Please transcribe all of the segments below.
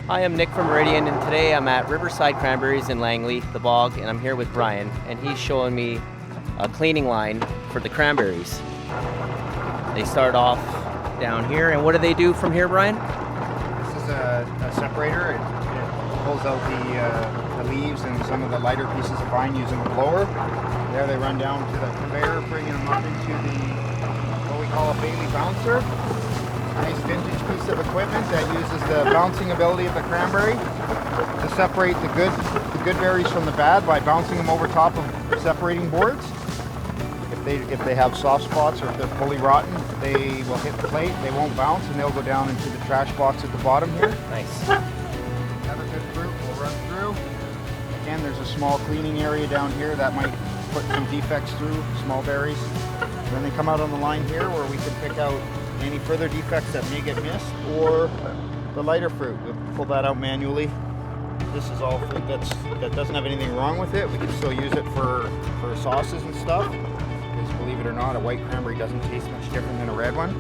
Hi, I'm Nick from Meridian, and today I'm at Riverside Cranberries in Langley, The Bog, and I'm here with Brian, and he's showing me a cleaning line for the cranberries. They start off down here, and what do they do from here, Brian? This is a separator. It pulls out the leaves and some of the lighter pieces of vine using a blower. There they run down to the conveyor, bringing them up into what we call a Bailey bouncer. Nice vintage piece of equipment that uses the bouncing ability of the cranberry to separate the good berries from the bad by bouncing them over top of separating boards. If they have soft spots or if they're fully rotten, they will hit the plate, they won't bounce, and they'll go down into the trash box at the bottom here. Nice. Another good fruit will run through. Again, there's a small cleaning area down here that might put some defects through, small berries. Then they come out on the line here where we can pick out any further defects that may get missed, or the lighter fruit. We'll pull that out manually. This is all fruit that doesn't have anything wrong with it. We can still use it for sauces and stuff. Because believe it or not, a white cranberry doesn't taste much different than a red one.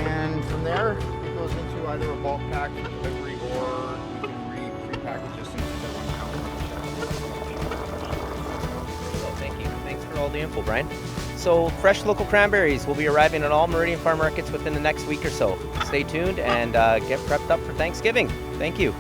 And from there, it goes into either a bulk pack for delivery, or we can pre-package this into the 1 pound. So thank you. Thanks for all the info, Brian. So fresh local cranberries will be arriving at all Meridian farm markets within the next week or so. Stay tuned and get prepped up for Thanksgiving. Thank you.